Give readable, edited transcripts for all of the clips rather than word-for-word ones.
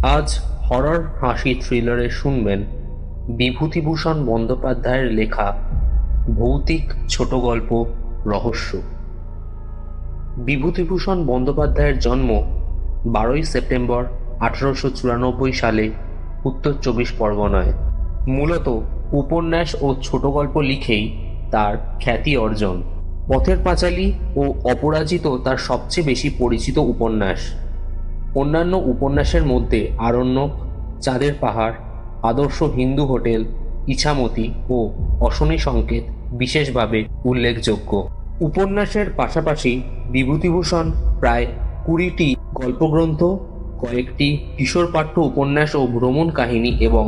আজ হরর হাসি থ্রিলারে শুনবেন বিভূতিভূষণ বন্দ্যোপাধ্যায়ের লেখা ভৌতিক ছোট গল্প রহস্য। বিভূতিভূষণ বন্দ্যোপাধ্যায়ের জন্ম 12ই সেপ্টেম্বর 1894 সালে উত্তর চব্বিশ পরগনায়। মূলত উপন্যাস ও ছোট গল্প লিখেই তার খ্যাতি অর্জন। পথের পাঁচালী ও অপরাজিত তার সবচেয়ে বেশি পরিচিত উপন্যাস। অন্যান্য উপন্যাসের মধ্যে আরণ্যক, চাঁদের পাহাড়, আদর্শ হিন্দু হোটেল, ইছামতি ও অশনি সংকেত বিশেষভাবে উল্লেখযোগ্য। উপন্যাসের পাশাপাশি বিভূতিভূষণ প্রায় 20টি গল্পগ্রন্থ, কয়েকটি কিশোর পাঠ্য উপন্যাস ও ভ্রমণ কাহিনী এবং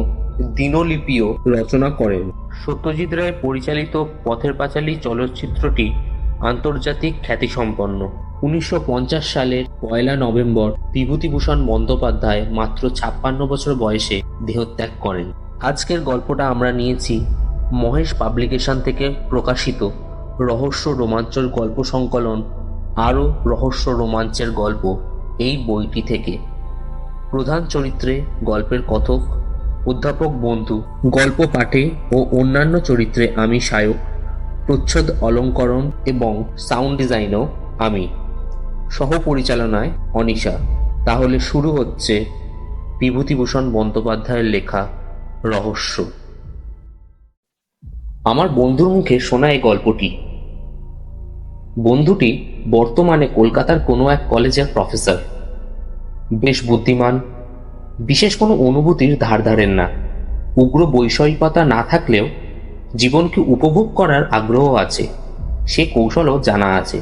দিনলিপিও রচনা করেন। সত্যজিৎ রায় পরিচালিত পথের পাঁচালী চলচ্চিত্রটি আন্তর্জাতিক খ্যাতিসম্পন্ন। 1950 সালের 1 নভেম্বর বিভূতিভূষণ বন্দ্যোপাধ্যায় মাত্র 56 বছর বয়সে দেহত্যাগ করেন। আজকের গল্পটা আমরা নিয়েছি মহেশ পাবলিকেশন থেকে প্রকাশিত রহস্য রোমাঞ্চের গল্প সংকলন আরও রহস্য রোমাঞ্চের গল্প এই বইটি থেকে। প্রধান চরিত্রে গল্পের কথক অধ্যাপক বন্ধু, গল্প পাঠে ও অন্যান্য চরিত্রে আমি সায়ক, প্রচ্ছদ অলঙ্করণ এবং সাউন্ড ডিজাইনও আমি, সহ পরিচালনায় অনিশা। তাহলে শুরু হচ্ছে বিভূতিভূষণ বন্দ্যোপাধ্যায়ের লেখা রহস্য। আমার বন্ধুর মুখে শোনা এই গল্পটি। বন্ধুটি বর্তমানে কলকাতার কোনো এক কলেজের প্রফেসর। বেশ বুদ্ধিমান, বিশেষ কোনো অনুভূতির ধার ধারেন না। উগ্র বৈষয়িকতা না থাকলেও জীবনকে উপভোগ করার আগ্রহ আছে, সে কৌশলও জানা আছে।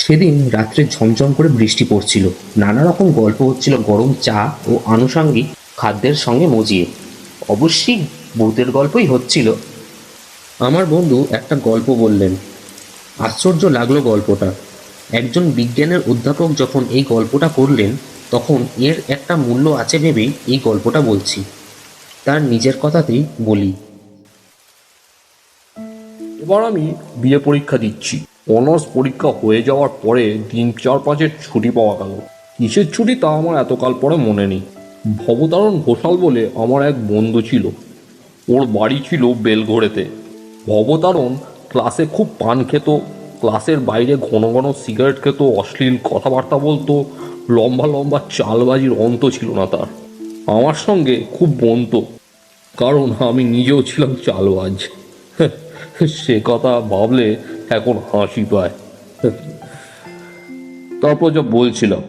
সেদিন রাত্রে ঝমঝম করে বৃষ্টি পড়ছিল। নানা রকম গল্প হচ্ছিল গরম চা ও আনুষঙ্গিক খাদ্যের সঙ্গে মজিয়ে। অবশ্যই ভূতের গল্পই হচ্ছিল। আমার বন্ধু একটা গল্প বললেন। আশ্চর্য লাগলো গল্পটা। একজন বিজ্ঞানের অধ্যাপক যখন এই গল্পটা করলেন তখন এর একটা মূল্য আছে ভেবেই এই গল্পটা বলছি। তার নিজের কথাতেই বলি। এবার আমি বিএ পরীক্ষা দিচ্ছি। অনার্স পরীক্ষা হয়ে যাওয়ার পরে দিন 4-5-এর ছুটি পাওয়া গেল। কিসের ছুটি তা আমার এতকাল পরে মনে নেই। ভবতারণ ঘোষাল বলে আমার এক বন্ধু ছিল। ওর বাড়ি ছিল বেলঘড়েতে। ভবতারণ ক্লাসে খুব পান খেত, ক্লাসের বাইরে ঘন ঘন সিগারেট খেত, অশ্লীল কথাবার্তা বলতো, লম্বা লম্বা চালবাজির অন্ত ছিল না তার। আমার সঙ্গে খুব বনতো, কারণ আমি নিজেও ছিলাম চালবাজ। সে কথা ভাবলে এখন হাসি পায়। তারপর যা বলছিলাম,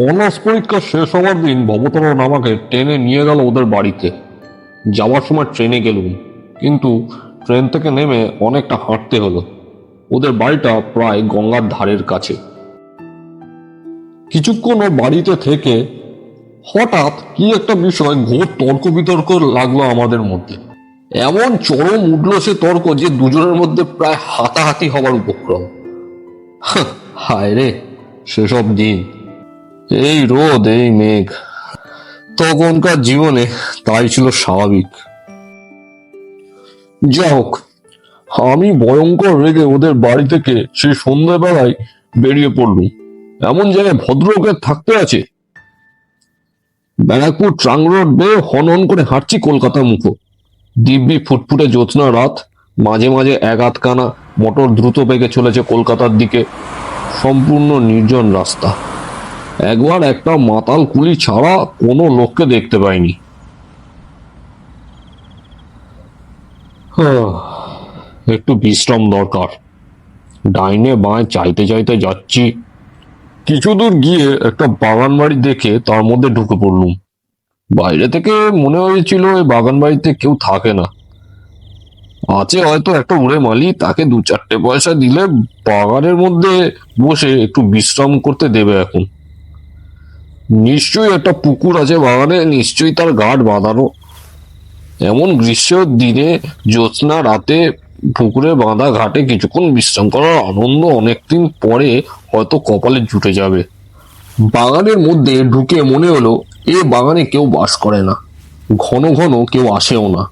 অনার্স পরীক্ষা শেষ হওয়ার দিন ভবতারণ আমাকে ট্রেনে নিয়ে গেল ওদের বাড়িতে। যাওয়ার সময় ট্রেনে গেলুম, কিন্তু ট্রেন থেকে নেমে অনেকটা হাঁটতে হলো। ওদের বাড়িটা প্রায় গঙ্গার ধারের কাছে। কিছুক্ষণ ওর বাড়িতে থেকে হঠাৎ কি একটা বিষয় ঘোর তর্ক বিতর্ক লাগলো আমাদের মধ্যে। এমন চরম উঠলো সে তর্ক যে দুজনের মধ্যে প্রায় হাতাহাতি হবার উপক্রম। হায় রে সেসব দিন, এই রোদ এই মেঘ, তখনকার জীবনে তাই ছিল স্বাভাবিক। যা হোক, আমি ভয়ঙ্কর রেগে ওদের বাড়ি থেকে সেই সন্ধ্যাবেলায় বেরিয়ে পড়লুম। এমন জায়গায় ভদ্রলোকের থাকতে আছে। ব্যারাকপুর ট্রাং রোড বেয়ে হন হন করে হাঁটছি কলকাতা মুখো। দিব্যি ফুটফুটে জ্যোৎস্না রাত, মাঝে মাঝে এক আধখানা মোটর দ্রুত বেগে চলেছে কলকাতার দিকে। সম্পূর্ণ নির্জন রাস্তা। একবার একটা মাতাল কুলি ছাড়া কোনো লোককে দেখতে পাইনি। একটু বিশ্রাম দরকার। ডাইনে বাঁয়ে চাইতে চাইতে যাচ্ছি। কিছু দূর গিয়ে একটা বাগান বাড়ি দেখে তার মধ্যে ঢুকে পড়লুম। বাইরে থেকে মনে হয়েছিল এই বাগান বাড়িতে কেউ থাকে না। আছে হয়তো একটা উড়ে মালি, তাকে 2-4 পয়সা দিলে বাগানের মধ্যে বসে একটু বিশ্রাম করতে দেবে। এখন নিশ্চয়ই একটা পুকুর আছে বাগানে, নিশ্চয়ই তার ঘাট বাঁধানো। এমন গ্রীষ্মের দিনে জ্যোৎস্না রাতে পুকুরে বাঁধা ঘাটে কিছুক্ষণ বিশ্রাম করার আনন্দ অনেকদিন পরে হয়তো কপালে জুটে যাবে। বাগানের মধ্যে ঢুকে মনে হলো এ বাগানে কেউ বাস করে না, ঘন ঘন কেউ আসেও না।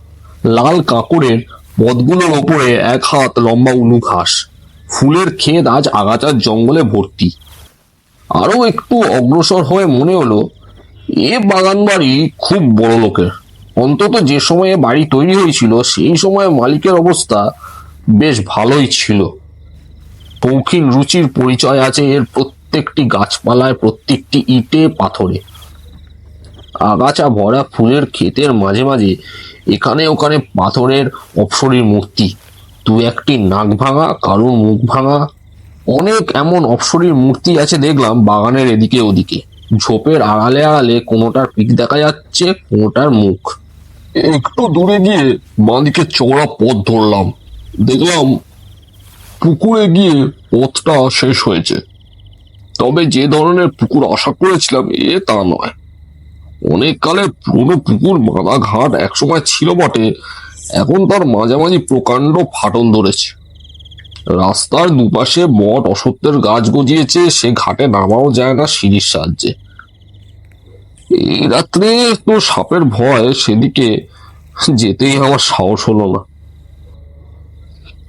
লাল কাঁকড়ের পথগুলোর ওপরে 1 হাত লম্বা উলু ঘাস। ফুলের ক্ষেত আজ আগাছার জঙ্গলে ভর্তি। আরো একটু অগ্রসর হয়ে মনে হলো এ বাগান বাড়ি খুব বড় লোকের। অন্তত যে সময়ে বাড়ি তৈরি হয়েছিল সেই সময়ে মালিকের অবস্থা বেশ ভালোই ছিল। শৌখিন রুচির পরিচয় আছে এর প্রত্যেকটি গাছপালায়, প্রত্যেকটি ইটে পাথরে। আগাছা ভরা ফুলের ক্ষেতের মাঝে মাঝে এখানে ওখানে পাথরের অপ্সরীর মূর্তি, দু একটি নাক ভাঙা, কারোর মুখ ভাঙা। অনেক এমন অপ্সরীর মূর্তি আছে দেখলাম বাগানের এদিকে ওদিকে। ঝোপের আড়ালে আড়ালে কোনোটার পিঠ দেখা যাচ্ছে, কোনোটার মুখ। একটু দূরে গিয়ে বাঁদিকে চওড়া পথ ধরলাম, দেখলাম পুকুরে গিয়ে পথটা শেষ হয়েছে। তবে যে ধরনের পুকুর আশা করেছিলাম তা নয়। অনেক কালে পুরনো পুকুর, বাঁধা ঘাট একসময় ছিল বটে, এখন তার মাঝামাঝি প্রকাণ্ড ফাটল ধরেছে। রাস্তার দুপাশে বট অসত্যের গাছ গজিয়েছে, সে ঘাটে নামাও যায় না সিঁড়ির সাহায্যে। এই রাত্রে তো সাপের ভয়, সেদিকে যেতেই আমার সাহস হলো না।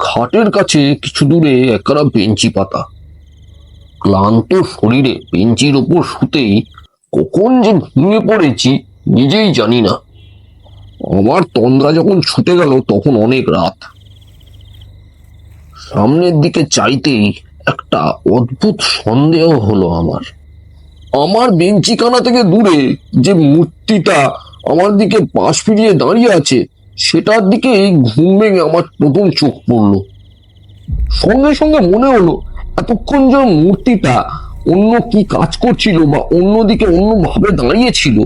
ঘাটের কাছে কিছু দূরে একরা বেঞ্চি পাতা। ক্লান্ত শরীরে বেঞ্চির ওপর শুতেই কখন যে ঘুমিয়ে পড়েছি নিজেই জানি না। আমার তন্দ্রা যখন ছুটে গেল তখন অনেক রাত। সামনের দিকে চাইতেই একটা অদ্ভুত সন্দেহ হলো আমার। আমার বেঞ্চিখানা থেকে দূরে যে মূর্তিটা আমার দিকে পাশ ফিরিয়ে দাঁড়িয়ে আছে সেটার দিকেই ঘুম ভেঙে আমার প্রথম চোখ পড়ল। সঙ্গে সঙ্গে মনে হলো এতক্ষণ যে মূর্তিটা অন্য কি কাজ করছিল বা অন্যদিকে অন্যভাবে দাঁড়িয়েছিল,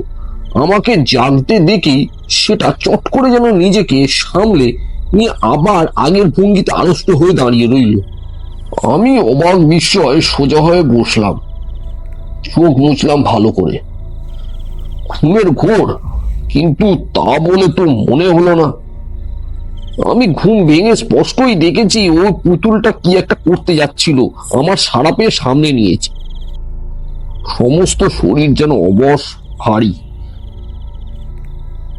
আমাকে জাগতে দেখেই সেটা চট করে যেন নিজেকে সামলে নিয়ে আবার আগের ভঙ্গিতে আড়ষ্ট হয়ে দাঁড়িয়ে রইল। আমি অবাক বিস্ময়ে সোজা হয়ে বসলাম, চোখ মুছলাম ভালো করে। ঘুমের ঘোর, কিন্তু তা বলে তো মনে হলো না। আমি ঘুম ভেঙে স্পষ্টই দেখেছি ওই পুতুলটা কি একটা করতে যাচ্ছিল, আমার সারা পেয়ে সামনে নিয়েছে। সমস্ত শরীর যেন অবশ, ভারী।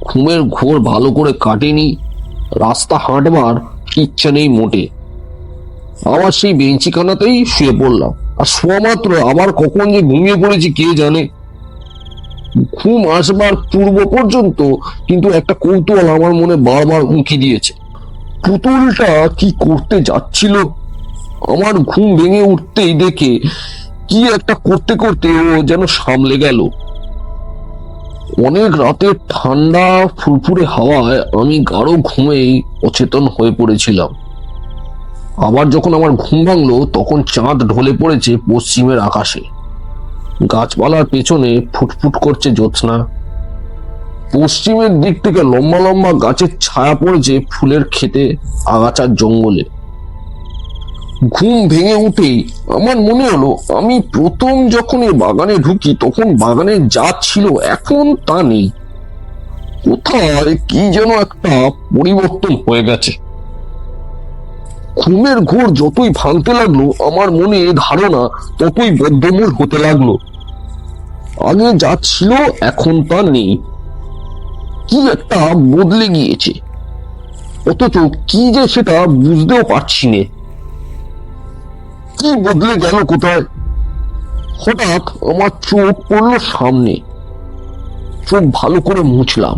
ঘুমের ঘোর ভালো করে কাটেনি, রাস্তা হাঁটবার ইচ্ছা নেই মোটে। আবার সেই বেঞ্চিখানাতেই শুয়ে পড়লাম, আর শোয়া মাত্র আবার কখন যে ঘুমিয়ে পড়েছি কে জানে। ঘুম আসবার পূর্ব পর্যন্ত কিন্তু একটা কৌতূহল আমার মনে বারবার উঁকি দিয়েছে। পুতুলটা কি করতে যাচ্ছিল? আমার ঘুম ভেঙে উঠতেই দেখে কি একটা করতে করতে ও যেন সামলে গেল। অনেক রাতে ঠান্ডা ফুরফুরে হাওয়ায় আমি গাঢ় ঘুমেই অচেতন হয়ে পড়েছিলাম। আবার যখন আমার ঘুম ভাঙলো তখন চাঁদ ঢলে পড়েছে পশ্চিমের আকাশে। গাছপালার পেছনে ফুটফুট করছে জ্যোৎস্না। পশ্চিমের দিক থেকে লম্বা লম্বা গাছের ছায়া পড়েছে ফুলের ক্ষেতে, আগাছার জঙ্গলে। ঘুম ভেঙে উঠেই আমার মনে হলো আমি প্রথম যখন এই বাগানে ঢুকি তখন বাগানে যা ছিল এখন তা নেই। কোথায় কি যেন একটা পরিবর্তন হয়ে গেছে। ঘুমের ঘোর যতই ভাঙতে লাগলো আমার মনে ধারণা ততই বদ্ধমূল হতে লাগলো। আগে যা ছিল এখন তা নেই, কি একটা বদলে গিয়েছে, অথচ কি যে সেটা বুঝতেও পারছি না। কি বদলে গেল কোথায়? হঠাৎ আমার চোখ পড়লো সামনে। চোখ ভালো করে মুছলাম।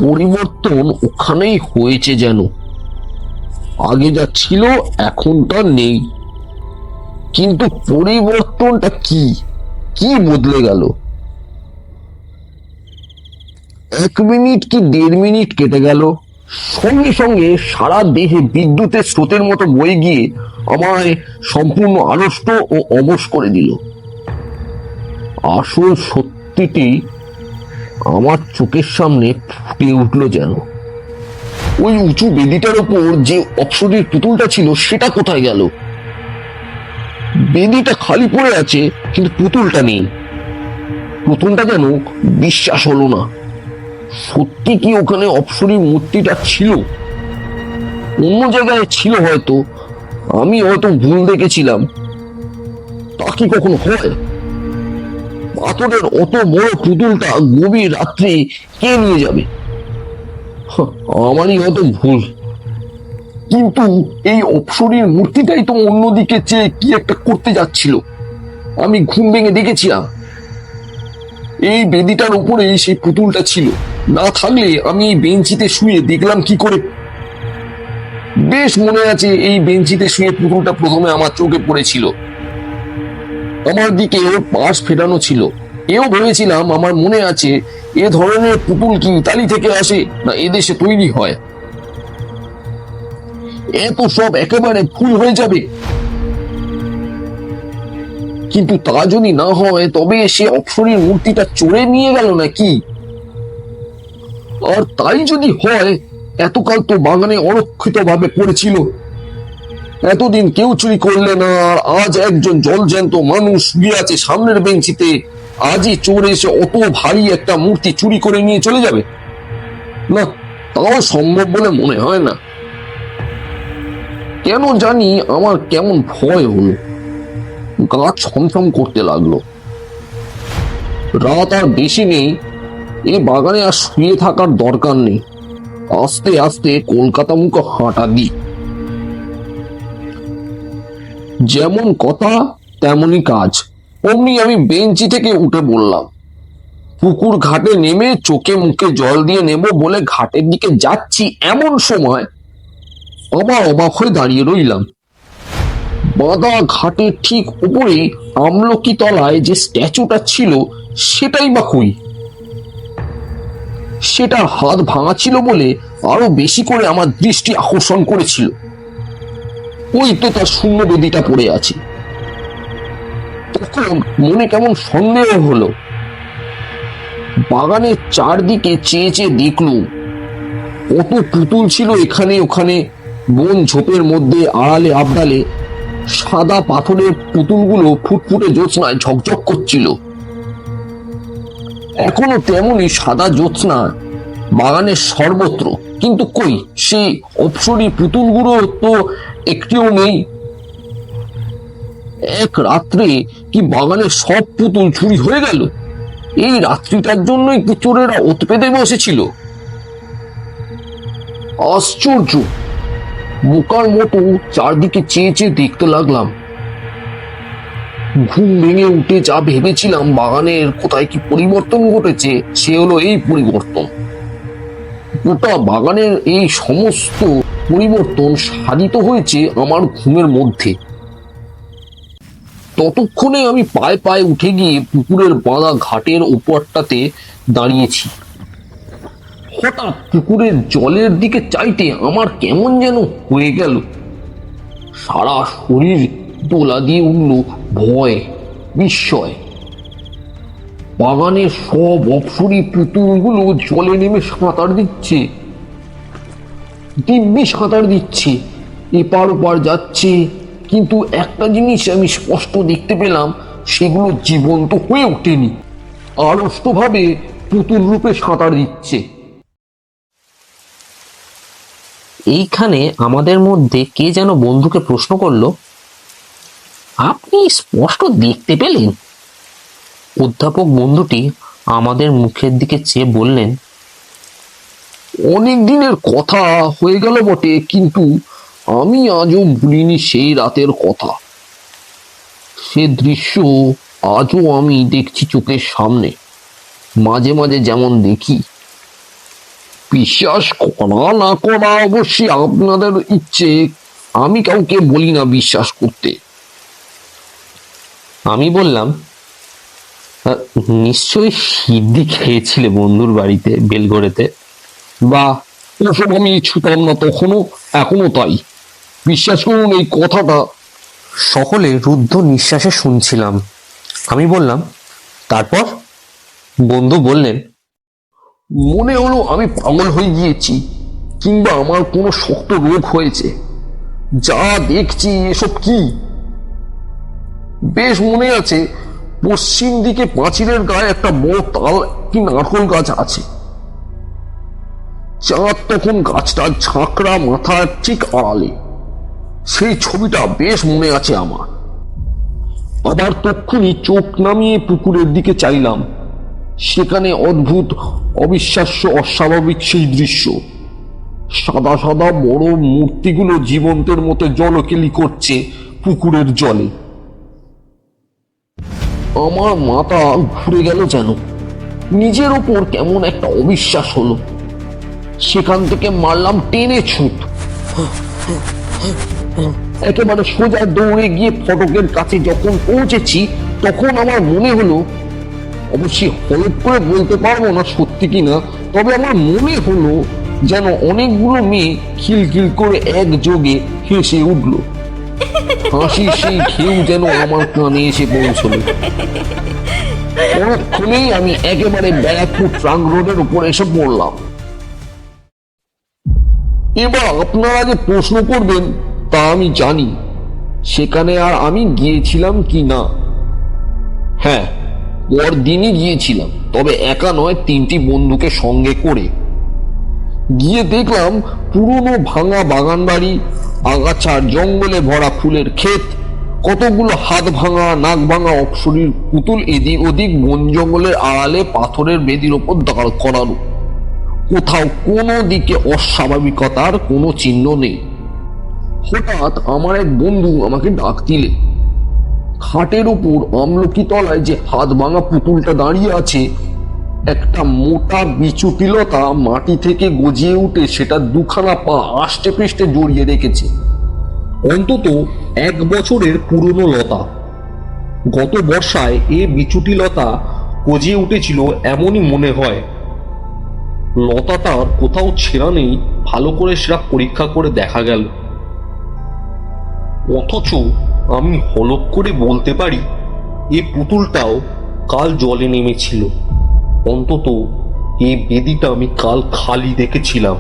পরিবর্তন ওখানেই হয়েছে যেন। আগে যা ছিল এখন তা নেই, কিন্তু পরিবর্তনটা কি, কি বদলে গেল? 1 মিনিট কি 1.5 মিনিট কেটে গেল, সঙ্গে সঙ্গে সারা দেহে বিদ্যুতের স্রোতের মতো বয়ে গিয়ে আমায় সম্পূর্ণ আড়ষ্ট ও অবশ করে দিল। আসল সত্যিটি আমার চোখের সামনে ফুটে উঠল যেন। ওই উঁচু বেদিটার ওপর যে অপ্সরীর পুতুলটা ছিল সেটা কোথায় গেল? বেদিটা খালি পড়ে আছে, কিন্তু পুতুলটা নেই। পুতুলটা যেন বিশ্বাস হলো না। সত্যি কি ওখানে অপ্সরীর মূর্তিটা ছিল? অন্য জায়গায় ছিল হয়তো, আমি হয়তো ভুল দেখেছিলাম। তা কি কখনো হয়? পাথরের অত বড় পুতুলটা গভীর রাত্রে কে নিয়ে যাবে? আমারই হয়তো ভুল। কিন্তু এই অপ্সরীর মূর্তিটাই তো অন্যদিকে চেয়ে কি একটা করতে যাচ্ছিল। আমি ঘুম ভেঙে দেখেছিলাম এই বেদিটার উপরে সেই পুতুলটা ছিল। না থাকলে আমি এই বেঞ্চিতে শুয়ে দেখলাম কি করে। বেশ মনে আছে, এই বেঞ্চিতে শুয়ে পুতুলটা প্রথমে আমার চোখে পড়েছিল। আমার দিকে ওর পাশ ফেরানো ছিল। এও ভেবেছিলাম, আমার মনে আছে, এ ধরনের পুতুল কি ইতালি থেকে আসে না এদেশে তৈরি হয়। এত সব একেবারে ভুল হয়ে যাবে। কিন্তু তা যদি না হয়, তবে সে অপ্সরীর মূর্তিটা চোরে নিয়ে গেল নাকি? আর তাই যদি হয়, এতকাল তো বাগানে অরক্ষিত ভাবে পড়েছিল, এতদিন কেউ চুরি করলে না, আর আজ একজন জলজ্যান্ত মানুষ শুয়ে আছে সামনের বেঞ্চিতে, আজই চোর এসে অত ভারী একটা মূর্তি চুরি করে নিয়ে চলে যাবে? না, তাও সম্ভব বলে মনে হয় না। কেন জানি আমার কেমন ভয় হলো, গা ছমছম করতে লাগলো। রাত আর বেশি নেই, এ বাগানে আর শুয়ে থাকার দরকার নেই। আস্তে আস্তে কলকাতা মুখে হাঁটা দিই। যেমন কথা তেমনই কাজ। অমনি আমি বেঞ্চি থেকে উঠে বললাম। পুকুর ঘাটে নেমে চোখে মুখে জল দিয়ে নেব বলে ঘাটের দিকে যাচ্ছি, এমন সময় আবার অবাক হয়ে দাঁড়িয়ে রইলাম। বাঁধা ঘাটের ঠিক উপরেই আমলকি তলায় যে স্ট্যাচুটা ছিল, সেটাই বা কই? সেটার হাত ভাঙা ছিল বলে আরো বেশি করে আমার দৃষ্টি আকর্ষণ করেছিল। ওই তো তার শূন্য বেদিটা পড়ে আছে। তখন মনে কেমন সন্দেহ হলো। বাগানের চারদিকে চেয়ে চেয়ে দেখলুম, কত পুতুল ছিল এখানে ওখানে, বন ঝোপের মধ্যে আড়ালে আবডালে। সাদা পাথরের পুতুলগুলো ফুটফুটে জ্যোৎস্নায় ঝকঝক করছিল। এখনো তেমনি সাদা জ্যোৎস্না বাগানের সর্বত্র, কিন্তু কই সেই অপ্সরী পুতুলগুলো তো একটিও নেই। এক রাত্রে কি বাগানের সব পুতুল চুরি হয়ে গেল? এই রাত্রিটার জন্যই কি চোরেরা ওত পেতে বসেছিল? আশ্চর্য! বোকার মতো চারদিকে চেয়ে চেয়ে দেখতে লাগলাম। ঘুম ভেঙে উঠে যা ভেবেছিলাম বাগানের কোথায় কি পরিবর্তন ঘটেছে, সে হলো এই পরিবর্তন। গোটা বাগানের এই সমস্ত পরিবর্তন সাধিত হয়েছে আমার ঘুমের মধ্যে। ততক্ষণে আমি পায়ে পায়ে উঠে গিয়ে পুকুরের বাঁধা ঘাটের উপরটাতে দাঁড়িয়েছি। হঠাৎ পুকুরের জলের দিকে চাইতে আমার কেমন যেন হয়ে গেল। সারা শরীর দোলা দিয়ে উঠল ভয়, বিস্ময়। বাগানের সব অপ্সরী পুতুলগুলো জলে নেমে সাঁতার দিচ্ছে, দিব্যি সাঁতার দিচ্ছে, এপার ওপার যাচ্ছে। কিন্তু একটা জিনিস আমি স্পষ্ট দেখতে পেলাম, সেগুলো জীবন্ত হয়ে ওঠেনি, আড়ষ্টভাবে পুতুল রূপে সাঁতার দিচ্ছে। এইখানে আমাদের মধ্যে কে যেন বন্ধুকে প্রশ্ন করলো, আপনি স্পষ্ট দেখতে পেলেন? অধ্যাপক বন্ধুটি আমাদের মুখের দিকে চেয়ে বললেন, অনেক দিনের কথা হয়ে গেল বটে, কিন্তু আমি আজও ভুলিনি সেই রাতের কথা। সে দৃশ্য আজও আমি দেখছি চোখের সামনে, মাঝে মাঝে যেমন দেখি। বিশ্বাস করা না করা অবশ্যই আপনাদের ইচ্ছে, আমি কাউকে বলি না বিশ্বাস করতে। আমি বললাম, নিশ্চয়ই সিদ্ধি খেয়েছিলে বন্ধুর বাড়িতে বেলঘড়েতে। বা ওসব আমি ছুতাম না তখনও, এখনো তাই। বিশ্বাস করুন এই কথাটা। সকলে রুদ্ধ নিঃশ্বাসে শুনছিলাম। আমি বললাম, তারপর? বন্ধু বললেন, মনে হলো আমি পাগল হয়ে গিয়েছি, কিংবা আমার কোনো শক্ত রোগ হয়েছে। যা দেখছি এসব কি! বেশ মনে আছে, পশ্চিম দিকে পাঁচিলের গায়ে একটা বড় তাল কি নারকোল গাছ আছে। চাঁদ তখন গাছটার ঝাঁকড়া মাথার ঠিক আড়ালে। সেই ছবিটা বেশ মনে আছে আমার। আবার তক্ষুনি চোখ নামিয়ে পুকুরের দিকে চাইলাম। সেখানে অদ্ভুত, অবিশ্বাস্য, অস্বাভাবিক সেই দৃশ্য। সাদা সাদা বড় মূর্তিগুলো জীবন্তের মতো জলকেলি করছে পুকুরের জলে। আমার মাথা ঘুরে গেল যেন। নিজের ওপর কেমন একটা অবিশ্বাস হলো। সেখান থেকে মারলাম টেনে ছুট। একেবারে সোজা দৌড়ে গিয়ে ফটকের কাছে যখন পৌঁছেছি তখন আমার মনে হলো, অবশ্যই হলপ করে বলতে পারবো না সত্যি কিনা, তবে আমার মনে হলো যেন অনেকগুলো মেয়ে খিলখিল করে একযোগে হেসে উঠলো। হাসির সেই ঢেউ যেন আমার কানে এসে পৌঁছলো। পরক্ষণেই আমি একেবারে ব্যারাকপুর ট্রাঙ্ক রোডের উপর এসে পড়লাম। এবার আপনারা যে প্রশ্ন করবেন তা আমি জানি, সেখানে আর আমি গিয়েছিলাম কি না। হ্যাঁ, পরদিনই গিয়েছিলাম, তবে একা নয়, 3টি বন্ধুকে সঙ্গে করে। গিয়ে দেখলাম পুরনো ভাঙা বাগান বাড়ি, আগাছার জঙ্গলে ভরা ফুলের ক্ষেত, কতগুলো হাত ভাঙা নাক ভাঙা অপ্সরীর পুতুল এদিক ওদিক বন জঙ্গলের আড়ালে পাথরের বেদির ওপর দাঁড় করানো। কোথাও কোনো দিকে অস্বাভাবিকতার কোনো চিহ্ন নেই। হঠাৎ আমার এক বন্ধু আমাকে ডাক দিলে। খাটের উপর আমলকি তলায় যে হাত ভাঙা পুতুলটা দাঁড়িয়ে আছে, একটা মোটা বিচুটিলতা মাটি থেকে গজিয়ে উঠে সেটা দুখানা পা আষ্টে পৃষ্ঠে জড়িয়ে রেখেছে। অন্তত 1 বছরের পুরনো লতা। গত বর্ষায় এ বিচুটি লতা গজিয়ে উঠেছিল এমনই মনে হয়। লতাটার কোথাও ছেঁড়া নেই, ভালো করে সেটা পরীক্ষা করে দেখা গেল। অথচ আমি হলপ করে বলতে পারি এই পুতুলটাও কাল জলে নেমেছিল। অন্তত এই বেদিটা আমি কাল খালি দেখেছিলাম।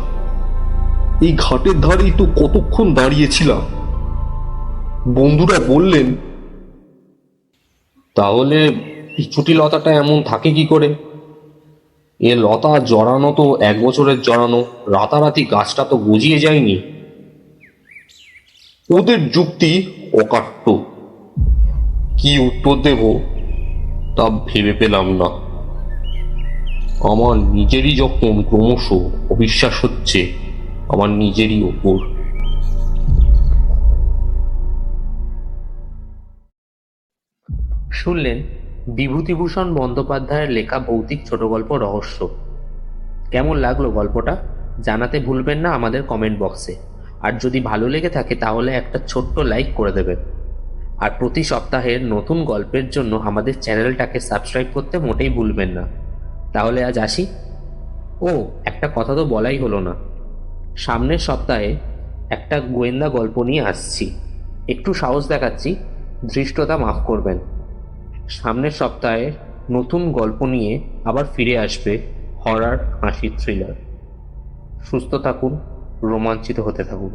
এই ঘাটের ধারেই তো কতক্ষণ দাঁড়িয়েছিলাম। বন্ধুরা বললেন, তাহলে পিছুটি লতাটা এমন থাকে কি করে? এ লতা জড়ানো তো 1 বছরের জড়ানো, রাতারাতি গাছটা তো গজিয়ে যায়নি। ওদের যুক্তি অকাট্য। কি উত্তর দেব তা ভেবে পেলাম না। আমার নিজেরই যখন ক্রমশ অবিশ্বাস হচ্ছে আমার নিজেরই ওপর। শুনলেন বিভূতিভূষণ বন্দ্যোপাধ্যায়ের লেখা ভৌতিক ছোট গল্প রহস্য। কেমন লাগলো গল্পটা জানাতে ভুলবেন না আমাদের কমেন্ট বক্সে। আর যদি ভালো লেগে থাকে তাহলে একটা ছোট্ট লাইক করে দেবেন। আর প্রতি সপ্তাহের নতুন গল্পের জন্য আমাদের চ্যানেলটাকে সাবস্ক্রাইব করতে মোটেই ভুলবেন না। তাহলে আজ আসি। ও, একটা কথা তো বলাই হলো না, সামনের সপ্তাহে একটা গোয়েন্দা গল্প নিয়ে আসছি। একটু সাহস দেখাচ্ছি, ধৃষ্টতা মাফ করবেন। সামনের সপ্তাহে নতুন গল্প নিয়ে আবার ফিরে আসবে হরর হাসি থ্রিলার। সুস্থ থাকুন, রোমাঞ্চিত হতে থাকুন।